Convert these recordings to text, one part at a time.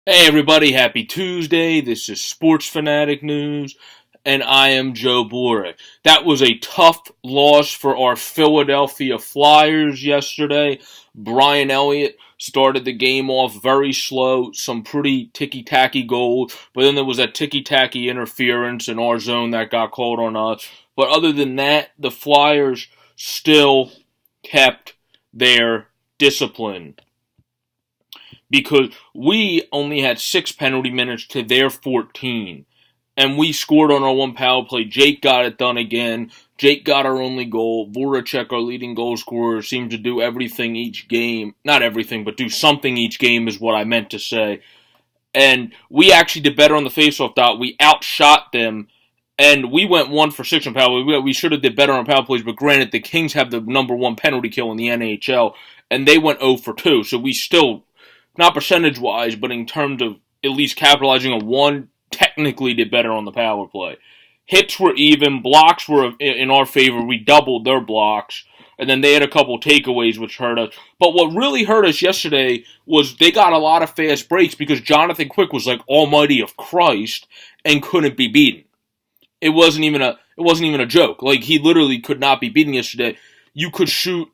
Hey everybody, happy Tuesday. This is Sports Fanatic News, and I am Joe Borek. That was a tough loss for our Philadelphia Flyers yesterday. Brian Elliott started the game off very slow, some pretty ticky-tacky goals, but then there was that ticky-tacky interference in our zone that got called on us. But other than that, the Flyers still kept their discipline because we only had 6 penalty minutes to their 14. And we scored on our one power play. Jake got it done again. Jake got our only goal. Voracek, our leading goal scorer, seemed to do everything each game. Not everything, but do something each game is what I meant to say. And we actually did better on the faceoff dot. We outshot them. And we went 1 for 6 on power play. We should have did better on power plays, but granted, the Kings have the number 1 penalty kill in the NHL, and they went 0 for 2. So we still, not percentage-wise, but in terms of at least capitalizing on 1, technically did better on the power play. Hits were even, blocks were in our favor. We doubled their blocks, and then they had a couple takeaways which hurt us. But what really hurt us yesterday was they got a lot of fast breaks because Jonathan Quick was like Almighty of Christ and couldn't be beaten. It wasn't even a joke. Like, he literally could not be beaten yesterday. You could shoot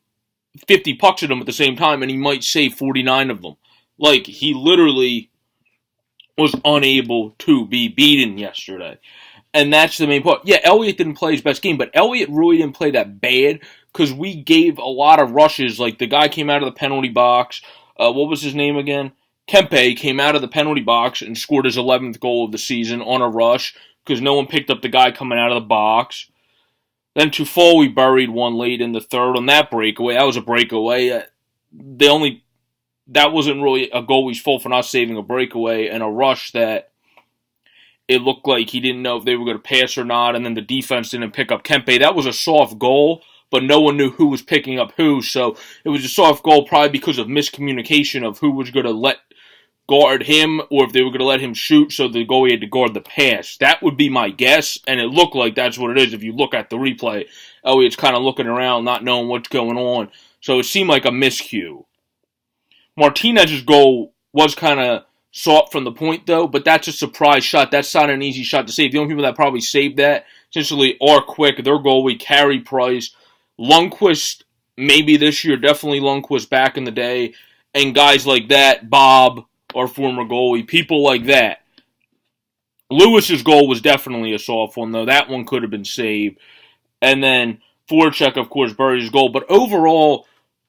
50 pucks at him at the same time, and he might save 49 of them. Like, he literally was unable to be beaten yesterday. And that's the main point. Yeah, Elliot didn't play his best game, but Elliot really didn't play that bad because we gave a lot of rushes. Like, the guy came out of the penalty box. What was his name again? Kempe came out of the penalty box and scored his 11th goal of the season on a rush because no one picked up the guy coming out of the box. Then Toffoli buried one late in the third on that breakaway. That was a breakaway. That wasn't really a goalie's fault for not saving a breakaway and a rush that it looked like he didn't know if they were going to pass or not, and then the defense didn't pick up Kempe. That was a soft goal, but no one knew who was picking up who, so it was a soft goal probably because of miscommunication of who was going to let guard him or if they were going to let him shoot so the goalie had to guard the pass. That would be my guess, and it looked like that's what it is if you look at the replay. Elliot's kind of looking around, not knowing what's going on, so it seemed like a miscue. Martinez's goal was kind of soft from the point, though, but that's a surprise shot. That's not an easy shot to save. The only people that probably saved that, essentially, are Quick, their goalie, Carey Price, Lundqvist, maybe this year, definitely Lundqvist back in the day, and guys like that, Bob, our former goalie, people like that. Lewis's goal was definitely a soft one, though. That one could have been saved. And then Voracek, of course, buried his goal. But overall,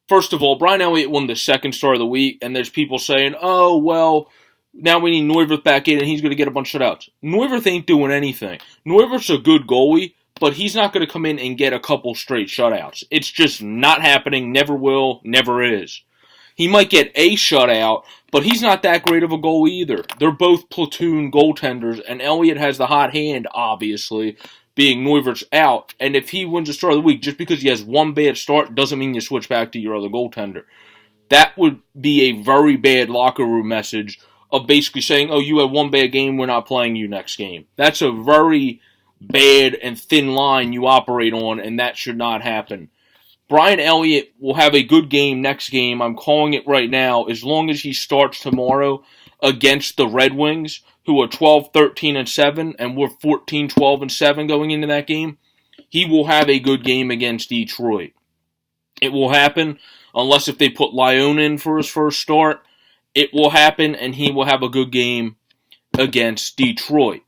first of all, Brian Elliott won the second star of the week, and there's people saying, oh, well, now we need Neuwirth back in, and he's going to get a bunch of shutouts. Neuwirth ain't doing anything. Neuwirth's a good goalie, but he's not going to come in and get a couple straight shutouts. It's just not happening, never will, never is. He might get a shutout, but he's not that great of a goalie either. They're both platoon goaltenders, and Elliott has the hot hand, obviously, being Neuwirth's out. And if he wins the start of the week, just because he has one bad start doesn't mean you switch back to your other goaltender. That would be a very bad locker room message of basically saying, oh, you had one bad game, we're not playing you next game. That's a very bad and thin line you operate on, and that should not happen. Brian Elliott will have a good game next game. I'm calling it right now. As long as he starts tomorrow against the Red Wings, who are 12-13-7, and we're 14-12-7 going into that game, he will have a good game against Detroit. It will happen, unless if they put Lyon in for his first start. It will happen, and he will have a good game against Detroit.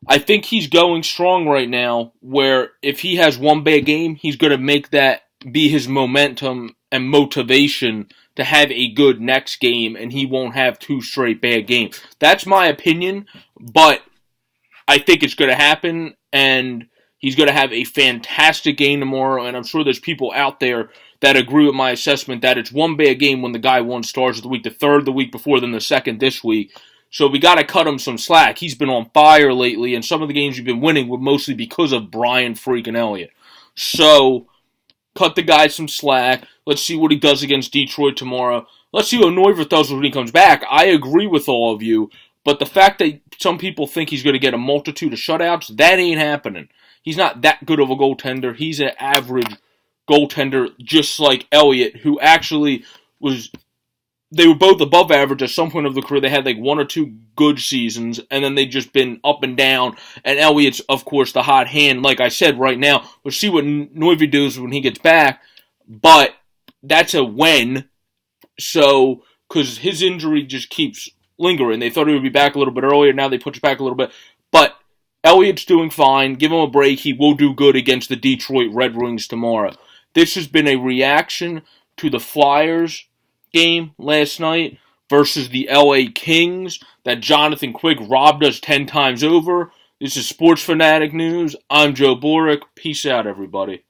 I think he's going strong right now, where if he has one bad game, he's going to make that be his momentum and motivation to have a good next game, and he won't have 2 straight bad games. That's my opinion, but I think it's going to happen, and he's going to have a fantastic game tomorrow, and I'm sure there's people out there that agree with my assessment that it's one bad game when the guy won Stars of the Week, the third the week before, then the second this week. So we got to cut him some slack. He's been on fire lately, and some of the games we've been winning were mostly because of Brian freaking Elliott. So cut the guy some slack. Let's see what he does against Detroit tomorrow. Let's see what Neuwirth does when he comes back. I agree with all of you, but the fact that some people think he's going to get a multitude of shutouts, that ain't happening. He's not that good of a goaltender. He's an average goaltender, just like Elliott, who actually was they were both above average at some point of the career. They had like one or two good seasons, and then they've just been up and down. And Elliott's, of course, the hot hand. Like I said, right now, we'll see what Noivy does when he gets back. But that's a when. So, because his injury just keeps lingering. They thought he would be back a little bit earlier. Now they pushed back a little bit. But Elliott's doing fine. Give him a break. He will do good against the Detroit Red Wings tomorrow. This has been a reaction to the Flyers game last night versus the LA Kings that Jonathan Quick robbed us 10 times over. This is Sports Fanatic News. I'm Joe Boric. Peace out, everybody.